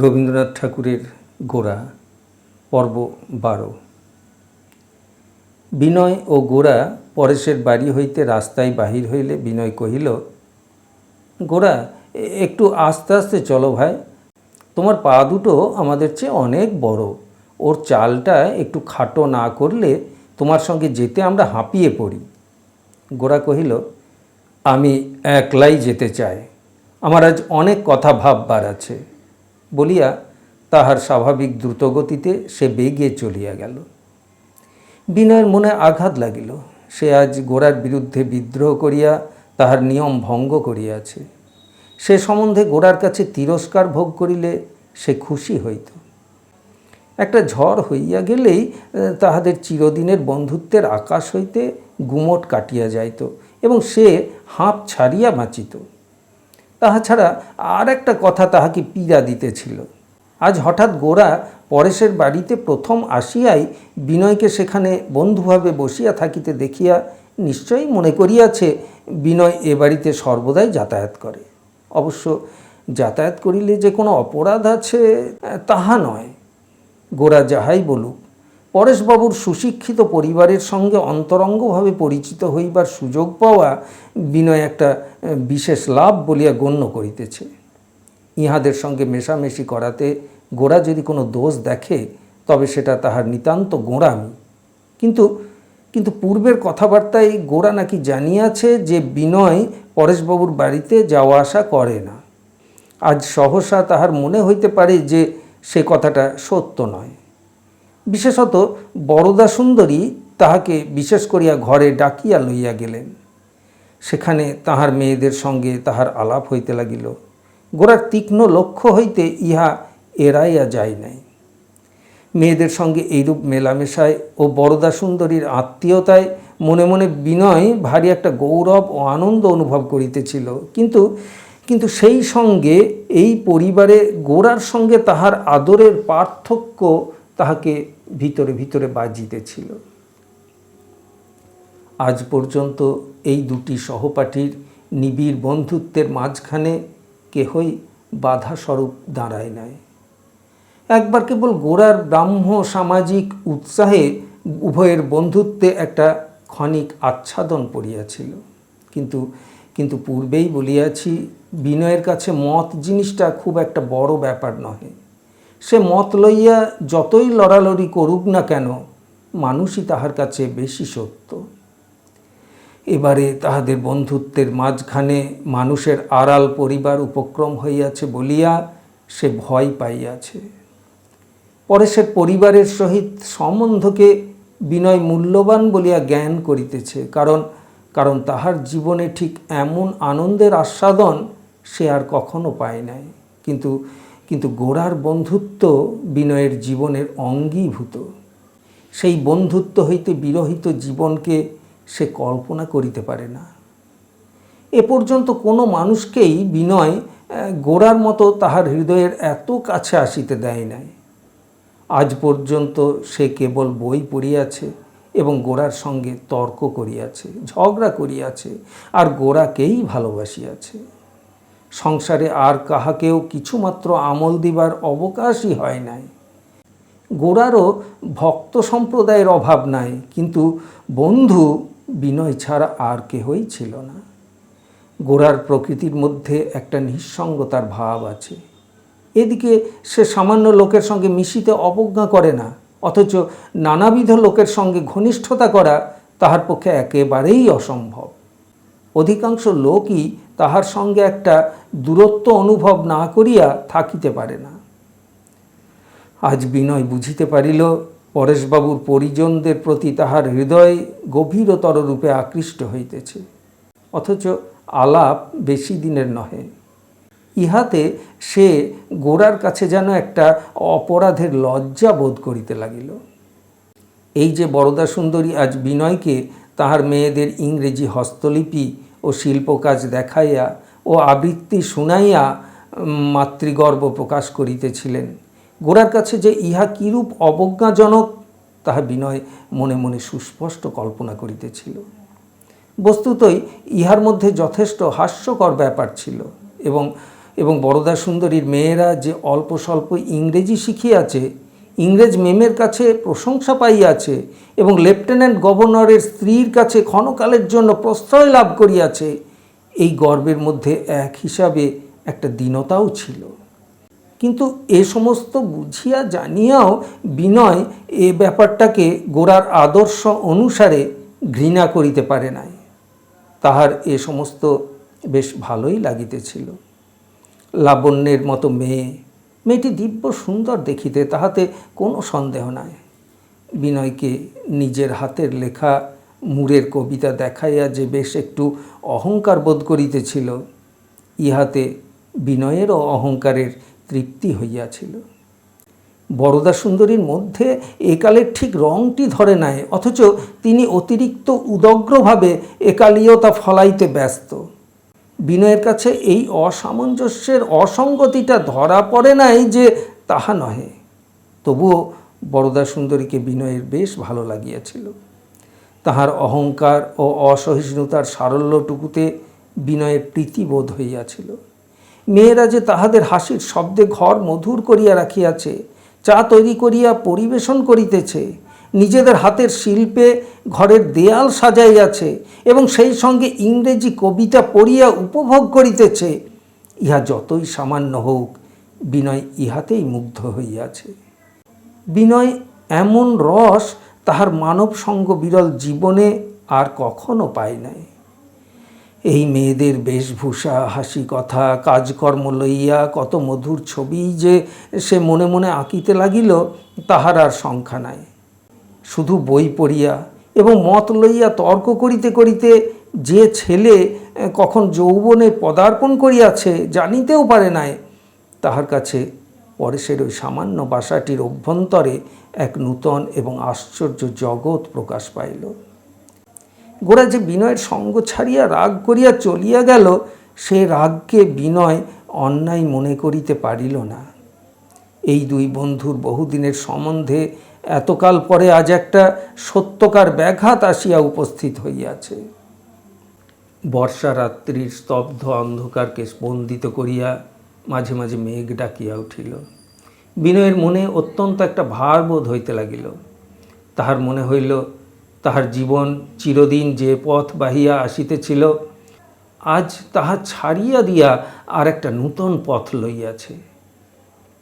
রবীন্দ্রনাথ ঠাকুরের গোরা পর্ব 12। বিনয় ও গোরা পরেশের বাড়ি হইতে রাস্তায় বাহির হইলে বিনয় কহিল, গোরা, একটু আস্তে আস্তে চলো ভাই, তোমার পা দুটো আমাদের চেয়ে অনেক বড়, ওর চালটা একটু খাটো না করলে তোমার সঙ্গে যেতে আমরা হাঁপিয়ে পড়ি। গোরা কহিল, আমি একলাই যেতে চাই, আমার আজ অনেক কথা ভাববার আছে বলিয়া তাহার স্বাভাবিক দ্রুতগতিতে সে বেগে চলিয়া গেল। বিনয়ের মনে আঘাত লাগিল, সে আজ গোরার বিরুদ্ধে বিদ্রোহ করিয়া তাহার নিয়ম ভঙ্গ করিয়াছে। সে সম্বন্ধে গোরার কাছে তিরস্কার ভোগ করিলে সে খুশি হইত। একটা ঝড় হইয়া গেলেই তাহাদের চিরদিনের বন্ধুত্বের আকাশ হইতে গুমট কাটিয়া যাইত এবং সে হাঁপ ছাড়িয়া বাঁচিত। তাহা ছাড়া আর একটা কথা তাহাকে পীড়া দিতেছিল। আজ হঠাৎ গোরা পরেশের বাড়িতে প্রথম আসিয়াই বিনয়কে সেখানে বন্ধুভাবে বসিয়া থাকিতে দেখিয়া নিশ্চয়ই মনে করিয়াছে বিনয় এ বাড়িতে সর্বদাই যাতায়াত করে। অবশ্য যাতায়াত করিলে যে কোনো অপরাধ আছে তাহা নয়। গোরা যাহাই বলুক, পরেশবাবুর সুশিক্ষিত পরিবারের সঙ্গে অন্তরঙ্গভাবে পরিচিত হইবার সুযোগ পাওয়া বিনয় একটা বিশেষ লাভ বলিয়া গণ্য করিতেছে। ইহাদের সঙ্গে মেশামেশি করাতে গোরা যদি কোনো দোষ দেখে তবে সেটা তাহার নিতান্ত গোঁড়ামি। কিন্তু পূর্বের কথাবার্তায় গোরা নাকি জানিয়াছে যে বিনয় পরেশবাবুর বাড়িতে যাওয়া আসা করে না। আজ সহসা তাহার মনে হইতে পারে যে সে কথাটা সত্য নয়। বিশেষত বরদা সুন্দরী তাহাকে বিশেষ করিয়া ঘরে ডাকিয়া লইয়া গেলেন। সেখানে তাহার মেয়েদের সঙ্গে তাহার আলাপ হইতে লাগিল। গোরার তীক্ষ্ণ লক্ষ্য হইতে ইহা এড়াইয়া যায় নাই। মেয়েদের সঙ্গে এইরূপ মেলামেশায় ও বরদা সুন্দরীর আত্মীয়তায় মনে মনে বিনয় ভারী একটা গৌরব ও আনন্দ অনুভব করিতেছিল। কিন্তু সেই সঙ্গে এই পরিবারে গোরার সঙ্গে তাহার আদরের পার্থক্য তাহাকে ভিতরে ভিতরে বাজিতেছিল। আজ পর্যন্ত এই দুটি সহপাঠীর নিবিড় বন্ধুত্বের মাঝখানে কেহই বাধাস্বরূপ দাঁড়ায় নাই। একবার কেবল গোরার ব্রাহ্ম সামাজিক উৎসাহে উভয়ের বন্ধুত্বে একটা ক্ষণিক আচ্ছাদন পড়িয়াছিল। কিন্তু পূর্বেই বলিয়াছি, বিনয়ের কাছে মত জিনিসটা খুব একটা বড় ব্যাপার নহে। সে মত লইয়া যতই লড়ালড়ি করুক না কেন, মানুষই তাহার কাছে বেশি সত্য। এবারে তাহাদের বন্ধুত্বের মাঝখানে মানুষের আড়াল পরিবার উপক্রম হইয়াছে বলিয়া সে ভয় পাইয়াছে। পরেশের পরিবারের সহিত সম্বন্ধকে বিনয় মূল্যবান বলিয়া জ্ঞান করিতেছে, কারণ তাহার জীবনে ঠিক এমন আনন্দের আস্বাদন সে আর কখনো পায় নাই। কিন্তু গোরার বন্ধুত্ব বিনয়ের জীবনের অঙ্গীভূত। সেই বন্ধুত্ব হইতে বিরহিত জীবনকে সে কল্পনা করিতে পারে না। এ পর্যন্ত কোনো মানুষকেই বিনয় গোরার মতো তাহার হৃদয়ের এত কাছে আসিতে দেয় নাই। আজ পর্যন্ত সে কেবল বই পড়িয়াছে এবং গোরার সঙ্গে তর্ক করিয়াছে, ঝগড়া করিয়াছে, আর গোরাকেই ভালোবাসিয়াছে। সংসারে আর কাহাকেও কিছুমাত্র আমল দিবার অবকাশই হয় নাই। গোরারও ভক্ত সম্প্রদায়ের অভাব নাই, কিন্তু বন্ধু বিনয় ছাড়া আর কেহই ছিল না। গোরার প্রকৃতির মধ্যে একটা নিঃসঙ্গতার ভাব আছে। এদিকে সে সামান্য লোকের সঙ্গে মিশিতে অবজ্ঞা করে না, অথচ নানাবিধ লোকের সঙ্গে ঘনিষ্ঠতা করা তাহার পক্ষে একেবারেই অসম্ভব। অধিকাংশ লোকই তাহার সঙ্গে একটা দূরত্ব অনুভব না করিয়া থাকিতে পারে না। আজ বিনয় বুঝিতে পারিল, পরেশবাবুর পরিজনদের প্রতি তাহার হৃদয় গভীরতর রূপে আকৃষ্ট হইতেছে, অথচ আলাপ বেশি দিনের নহে। ইহাতে সে গোরার কাছে যেন একটা অপরাধের লজ্জা বোধ করিতে লাগিল। এই যে বরদা সুন্দরী আজ বিনয়কে তাহার মেয়েদের ইংরেজি হস্তলিপি ও শিল্পকাজ দেখাইয়া ও আবৃত্তি শুনাইয়া মাতৃগর্ব প্রকাশ করিতেছিলেন, গোরার কাছে যে ইহা কিরূপ অবজ্ঞাজনক তাহা বিনয় মনে মনে সুস্পষ্ট কল্পনা করিতেছিল। বস্তুতই ইহার মধ্যে যথেষ্ট হাস্যকর ব্যাপার ছিল এবং বরদা সুন্দরীর মেয়েরা যে অল্প স্বল্প ইংরেজি শিখিয়াছে, ইংরেজ মেমের কাছে প্রশংসা পাইয়াছে এবং লেফটেন্যান্ট গভর্নরের স্ত্রীর কাছে ক্ষণকালের জন্য প্রশ্রয় লাভ করিয়াছে, এই গর্বের মধ্যে এক হিসাবে একটা দীনতাও ছিল। কিন্তু এ সমস্ত বুঝিয়া জানিয়াও বিনয় এ ব্যাপারটাকে গোরার আদর্শ অনুসারে ঘৃণা করিতে পারে নাই। তাহার এ সমস্ত বেশ ভালোই লাগিতেছিল। লাবণ্যের মতো মেয়েটি দিব্য সুন্দর দেখিতে, তাহাতে কোনো সন্দেহ নাই। বিনয়কে নিজের হাতের লেখা মুরের কবিতা দেখাইয়া যে বেশ একটু অহংকার বোধ করিতেছিল, ইহাতে বিনয়েরও অহংকারের তৃপ্তি হইয়াছিল। বরদা সুন্দরীর মধ্যে একালের ঠিক রংটি ধরে নাই, অথচ তিনি অতিরিক্ত উদগ্রভাবে একালীয়তা ফলাইতে ব্যস্ত। বিনয়ের কাছে এই অসামঞ্জস্যের অসঙ্গতিটা ধরা পড়ে নাই যে তাহা নহে। তবুও বরদা সুন্দরীকে বিনয়ের বেশ ভালো লাগিয়াছিল। তাহার অহংকার ও অসহিষ্ণুতার সারল্যটুকুতে বিনয়ের প্রীতিবোধ হইয়াছিল। মেয়েরা যে তাহাদের হাসির শব্দে ঘর মধুর করিয়া রাখিয়াছে, চা তৈরি করিয়া পরিবেশন করিতেছে, নিজেদের হাতের শিল্পে ঘরের দেয়াল সাজাইয়াছে এবং সেই সঙ্গে ইংরেজি কবিতা পড়িয়া উপভোগ করিতেছে, ইহা যতই সামান্য হোক, বিনয় ইহাতেই মুগ্ধ হইয়াছে। বিনয় এমন রস তাহার মানব সঙ্গ বিরল জীবনে আর কখনো পায় নাই। এই মেয়েদের বেশভূষা, হাসি কথা, কাজকর্ম লইয়া কত মধুর ছবি যে সে মনে মনে আঁকিতে লাগিল, তাহার আর সংখ্যা নাই। শুধু বই পড়িয়া এবং মত লইয়া তর্ক করিতে করিতে যে ছেলে কখন যৌবনে পদার্পণ করিয়াছে জানিতেও পারে নাই, তাহার কাছে পরেশের ওই সামান্য বাসাটির অভ্যন্তরে এক নূতন এবং আশ্চর্য জগৎ প্রকাশ পাইল। গোরা যে বিনয়ের সঙ্গ ছাড়িয়া রাগ করিয়া চলিয়া গেল, সে রাগকে বিনয় অন্যায় মনে করিতে পারিল না। এই দুই বন্ধুর বহুদিনের সম্বন্ধে এতকাল পরে আজ একটা সত্যকার ব্যাঘাত আসিয়া উপস্থিত হইয়াছে। বর্ষা রাত্রির স্তব্ধ অন্ধকারকে স্পন্দিত করিয়া মাঝে মাঝে মেঘ ডাকিয়া উঠিল। বিনয়ের মনে অত্যন্ত একটা ভার বোধ হইতে লাগিল। তাহার মনে হইল তাহার জীবন চিরদিন যে পথ বাহিয়া আসিতেছিল, আজ তাহা ছাড়িয়া দিয়া আর একটা নূতন পথ লইয়াছে।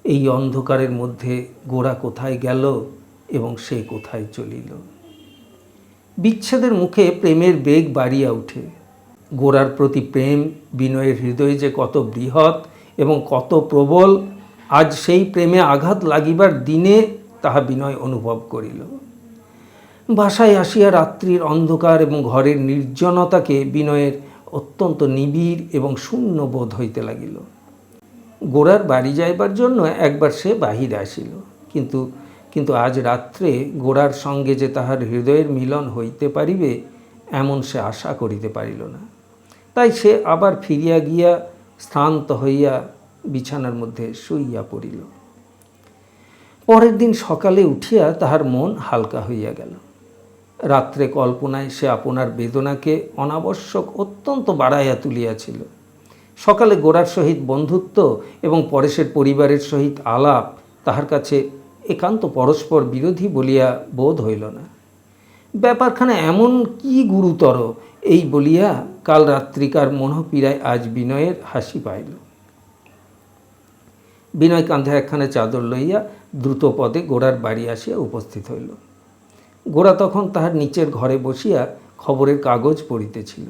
এই অন্ধকারের মধ্যে গোরা কোথায় গেল এবং সে কোথায় চলিল। বিচ্ছেদের মুখে প্রেমের বেগ বাড়িয়া উঠে। গোরার প্রতি প্রেম বিনয়ের হৃদয়ে যে কত বৃহৎ এবং কত প্রবল, আজ সেই প্রেমে আঘাত লাগিবার দিনে তাহা বিনয় অনুভব করিল। বাসায় আসিয়া রাত্রির অন্ধকার এবং ঘরের নির্জনতাকে বিনয়ের অত্যন্ত নিবিড় এবং শূন্য বোধ হইতে লাগিল। গোরার বাড়ি যাইবার জন্য একবার সে বাহিরে আসিল, কিন্তু আজ রাত্রে গোরার সঙ্গে যে তাহার হৃদয়ের মিলন হইতে পারিবে এমন সে আশা করিতে পারিল না। তাই সে আবার ফিরিয়া গিয়া শ্রান্ত হইয়া বিছানার মধ্যে শুইয়া পড়িল। পরের দিন সকালে উঠিয়া তাহার মন হালকা হইয়া গেল। রাত্রে কল্পনায় সে আপনার বেদনাকে অনাবশ্যক অত্যন্ত বাড়াইয়া তুলিয়াছিল। সকালে গোরার সহিত বন্ধুত্ব এবং পরেশের পরিবারের সহিত আলাপ তাহার কাছে একান্ত পরস্পর বিরোধী বলিয়া বোধ হইল না। ব্যাপারখানা এমন কি গুরুতর, এই বলিয়া কাল রাত্রিকার মনোপীড়ায় আজ বিনয়ের হাসি পাইল। বিনয় কাঁধে একখানা চাদর লইয়া দ্রুত পদে গোরার বাড়ি আসিয়া উপস্থিত হইল। গোরা তখন তাহার নিচের ঘরে বসিয়া খবরের কাগজ পড়িতেছিল।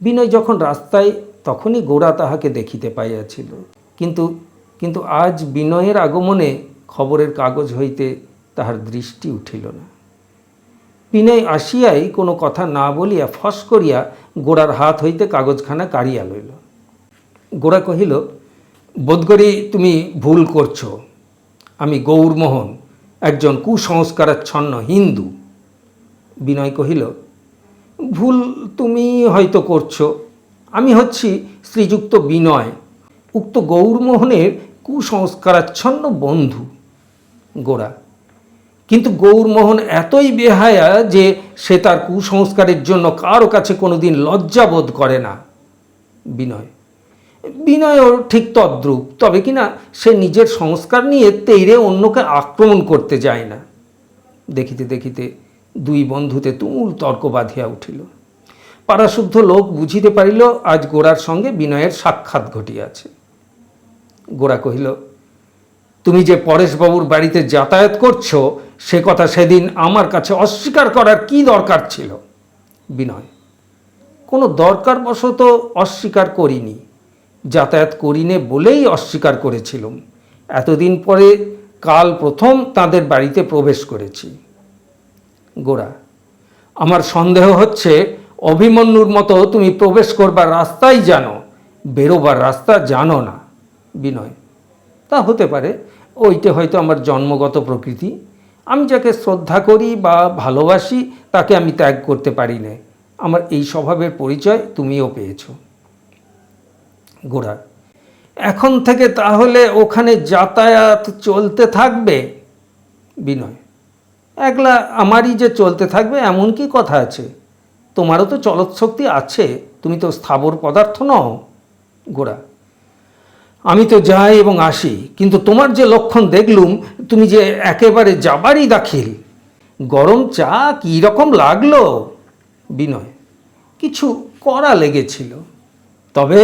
বিনয় যখন রাস্তায়, তখনই গোরা তাহাকে দেখিতে পাইয়াছিল, কিন্তু আজ বিনয়ের আগমনে খবরের কাগজ হইতে তাহার দৃষ্টি উঠিল না। বিনয় আসিয়াই কোনো কথা না বলিয়া ফস করিয়া গোরার হাত হইতে কাগজখানা কাড়িয়া লইল। গোরা কহিল, বোধ করি তুমি ভুল করছ। আমি গৌরমোহন, একজন কুসংস্কারাচ্ছন্ন হিন্দু। বিনয় কহিল, ভুল তুমি হয়তো করছো। আমি হচ্ছি শ্রীযুক্ত বিনয়, উক্ত গৌরমোহনের কুসংস্কারাচ্ছন্ন বন্ধু। গোরা, কিন্তু গৌরমোহন এতই বেহায়া যে সে তার কুসংস্কারের জন্য কারো কাছে কোনোদিন লজ্জা বোধ করে না। বিনয়, বিনয়ও ঠিক তদ্রূপ, তবে কিনা সে নিজের সংস্কার নিয়ে তেইরে অন্যকে আক্রমণ করতে যায় না। দেখিতে দেখিতে দুই বন্ধুতে তুমুল তর্ক বাঁধিয়া উঠিল। পাড়াশুদ্ধ লোক বুঝিতে পারিল আজ গোরার সঙ্গে বিনয়ের সাক্ষাৎ ঘটিয়াছে। গোরা কহিল, তুমি যে পরেশবাবুর বাড়িতে যাতায়াত করছো সে কথা সেদিন আমার কাছে অস্বীকার করার কি দরকার ছিল? বিনয়, কোনো দরকারবশত অস্বীকার করিনি, যাতায়াত করিনে বলেই অস্বীকার করেছিলাম। এতদিন পরে কাল প্রথম তাদের বাড়িতে প্রবেশ করেছি। গোরা, আমার সন্দেহ হচ্ছে অভিমন্যুর মতো তুমি প্রবেশ করবার রাস্তাই জানো, বেরোবার রাস্তা জানো না। বিনয়, তা হতে পারে, ওইটা হয়তো আমার জন্মগত প্রকৃতি। আমি যাকে শ্রদ্ধা করি বা ভালোবাসি তাকে আমি ত্যাগ করতে পারি না। আমার এই স্বভাবের পরিচয় তুমিও পেয়েছ। গোরা, এখন থেকে তাহলে ওখানে যাতায়াত চলতে থাকবে? বিনয়, একলা আমারই যে চলতে থাকবে এমন কি কথা আছে? তোমারও তো চলৎশক্তি আছে, তুমি তো স্থাবর পদার্থ নও। গোরা, আমি তো যাই এবং আসি, কিন্তু তোমার যে লক্ষণ দেখলুম, তুমি যে একেবারে যাবারই দাখিল। গরম চা কী রকম লাগলো? বিনয়, কিছু কড়া লেগেছিল, তবে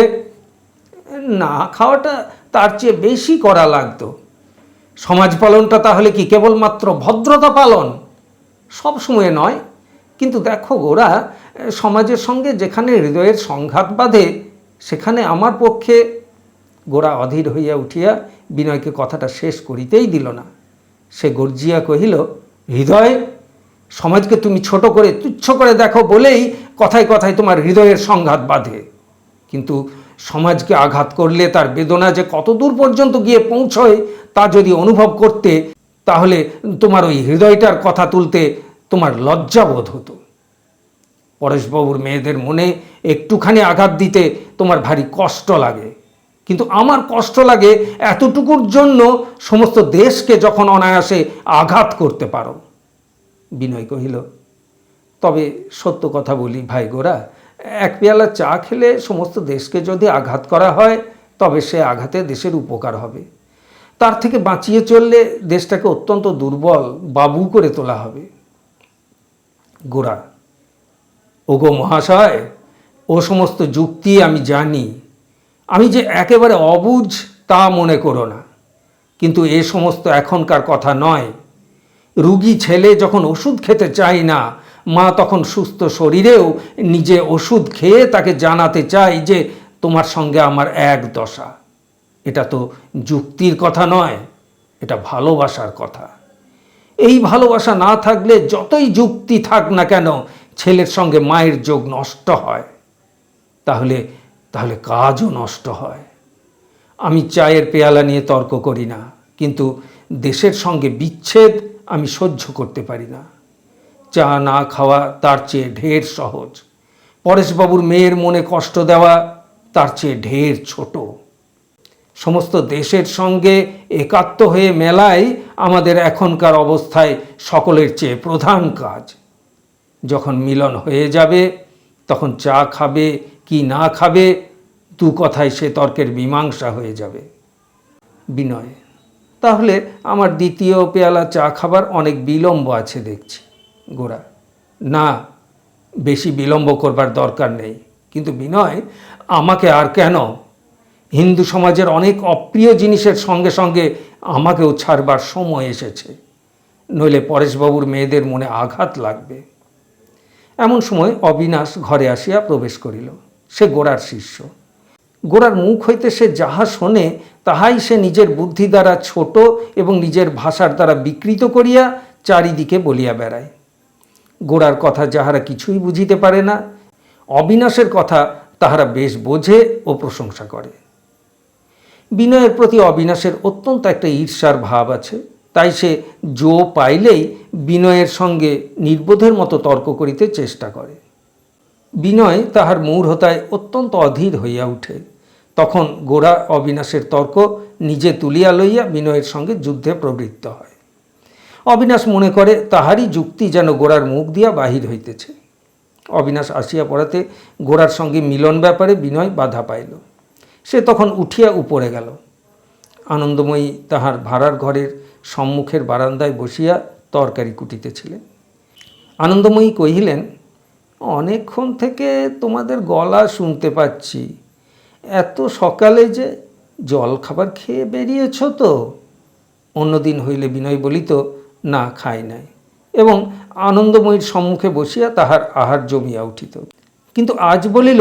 না খাওয়াটা তার চেয়ে বেশি কড়া লাগতো। সমাজ পালনটা তাহলে কি কেবলমাত্র ভদ্রতা পালন? সব সময় নয়, কিন্তু দেখো গোরা, সমাজের সঙ্গে যেখানে হৃদয়ের সংঘাত বাঁধে সেখানে আমার পক্ষে। গোরা অধীর হইয়া উঠিয়া বিনয়কে কথাটা শেষ করিতেই দিল না। সে গর্জিয়া কহিল, হৃদয়? সমাজকে তুমি ছোট করে তুচ্ছ করে দেখো বলেই কথায় কথায় তোমার হৃদয়ের সংঘাত বাঁধে, কিন্তু সমাজকে আঘাত করলে তার বেদনা যে কত দূর পর্যন্ত গিয়ে পৌঁছয় তা যদি অনুভব করতে, তাহলে তোমার ওই হৃদয়টার কথা তুলতে তোমার লজ্জাবোধ হতো। পরেশবাবুর মেয়েদের মনে একটুখানি আঘাত দিতে তোমার ভারী কষ্ট লাগে, কিন্তু আমার কষ্ট লাগে এতটুকুর জন্য সমস্ত দেশকে যখন অনায়াসে আঘাত করতে পারো। বিনয় কহিল, তবে সত্য কথা বলি ভাই গোরা, এক পেয়ালা চা খেলে সমস্ত দেশকে যদি আঘাত করা হয় তবে সে আঘাতে দেশের উপকার হবে। তার থেকে বাঁচিয়ে চললে দেশটাকে অত্যন্ত দুর্বল বাবু করে তোলা হবে। গোরা, ওগো মহাশয়, ও সমস্ত যুক্তি আমি জানি, আমি যে একেবারে অবুঝ তা মনে করো না, কিন্তু এ সমস্ত এখনকার কথা নয়। রুগী ছেলে যখন ওষুধ খেতে চায় না, মা তখন সুস্থ শরীরেও নিজে ওষুধ খেয়ে তাকে জানাতে চায় যে তোমার সঙ্গে আমার এক দশা। এটা তো যুক্তির কথা নয়, এটা ভালোবাসার কথা। এই ভালোবাসা না থাকলে যতই যুক্তি থাক না কেন, ছেলের সঙ্গে মায়ের যোগ নষ্ট হয়, তাহলে কাজও নষ্ট হয়। আমি চায়ের পেয়ালা নিয়ে তর্ক করি না, কিন্তু দেশের সঙ্গে বিচ্ছেদ আমি সহ্য করতে পারি না। চা না খাওয়া তার চেয়ে ঢের সহজ, পরেশবাবুর মেয়ের মনে কষ্ট দেওয়া তার চেয়ে ঢের ছোট। সমস্ত দেশের সঙ্গে একাত্ম হয়ে মেলাই আমাদের এখনকার অবস্থায় সকলের চেয়ে প্রধান কাজ। যখন মিলন হয়ে যাবে তখন চা খাবে কি না খাবে দু কথায় সে তর্কের মীমাংসা হয়ে যাবে। বিনয়, তাহলে আমার দ্বিতীয় পেয়ালা চা খাবার অনেক বিলম্ব আছে দেখছি। গোরা, না, বেশি বিলম্ব করবার দরকার নেই, কিন্তু বিনয়, আমাকে আর কেন? হিন্দু সমাজের অনেক অপ্রিয় জিনিসের সঙ্গে সঙ্গে আমাকেও ছাড়বার সময় এসেছে, নইলে পরেশবাবুর মেয়েদের মনে আঘাত লাগবে। এমন সময় অবিনাশ ঘরে আসিয়া প্রবেশ করিল। সে গোরার শিষ্য। গোরার মুখ হইতে সে যাহা শোনে তাহাই সে নিজের বুদ্ধি দ্বারা ছোট এবং নিজের ভাষার দ্বারা বিকৃত করিয়া চারিদিকে বলিয়া বেড়ায়। গোরার কথা যাহারা কিছুই বুঝিতে পারে না, অবিনাশের কথা তাহারা বেশ বোঝে ও প্রশংসা করে। বিনয়ের প্রতি অবিনাশের অত্যন্ত একটা ঈর্ষার ভাব আছে, তাই সে জো পাইলেই বিনয়ের সঙ্গে নির্বোধের মতো তর্ক করিতে চেষ্টা করে। বিনয় তাহার মূঢ়তায় অত্যন্ত অধীর হইয়া উঠে। তখন গোরা অবিনাশের তর্ক নিজে তুলিয়া লইয়া বিনয়ের সঙ্গে যুদ্ধে প্রবৃত্ত হয়। অবিনাশ মনে করে তাহারই যুক্তি যেন গোরার মুখ দিয়া বাহির হইতেছে। অবিনাশ আসিয়া পড়াতে গোরার সঙ্গে মিলন ব্যাপারে বিনয় বাধা পাইল। সে তখন উঠিয়া উপরে গেল। আনন্দময়ী তাহার ভাড়ার ঘরের সম্মুখের বারান্দায় বসিয়া তরকারি কুটিতেছিলেন। আনন্দময়ী কহিলেন, অনেকক্ষণ থেকে তোমাদের গলা শুনতে পাচ্ছি। এত সকালে যে জল খাবার খেয়ে বেরিয়েছ তো? অন্যদিন হইলে বিনয় বলিত, না, খাই নাই, এবং আনন্দময়ীর সম্মুখে বসিয়া তাহার আহার জমিয়া উঠিত। কিন্তু আজ বলিল,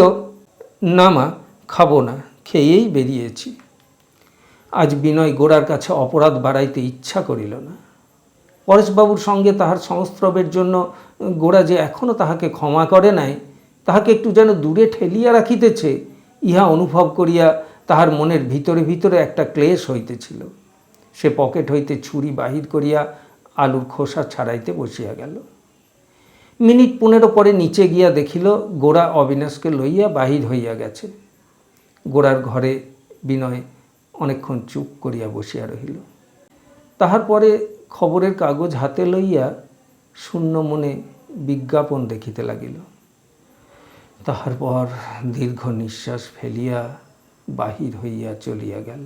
না মা, খাবো না, খেয়েই বেরিয়েছি। আজ বিনয় গোরার কাছে অপরাধ বাড়াইতে ইচ্ছা করিল না। পরেশবাবুর সঙ্গে তাহার সংস্রবের জন্য গোরা যে এখনও তাহাকে ক্ষমা করে নাই, তাহাকে একটু যেন দূরে ঠেলিয়া রাখিতেছে, ইহা অনুভব করিয়া তাহার মনের ভিতরে ভিতরে একটা ক্লেশ হইতেছিল। সে পকেট হইতে ছুরি বাহির করিয়া আলুর খোসা ছাড়াইতে বসিয়া গেল। মিনিট 15 পরে নিচে গিয়া দেখিল গোরা অবিনাশকে লইয়া বাহির হইয়া গেছে। গোরার ঘরে বিনয় অনেকক্ষণ চুপ করিয়া বসিয়া রহিল। তাহার পরে খবরের কাগজ হাতে লইয়া শূন্য মনে বিজ্ঞাপন দেখিতে লাগিল। তাহার পর দীর্ঘ নিঃশ্বাস ফেলিয়া বাহির হইয়া চলিয়া গেল।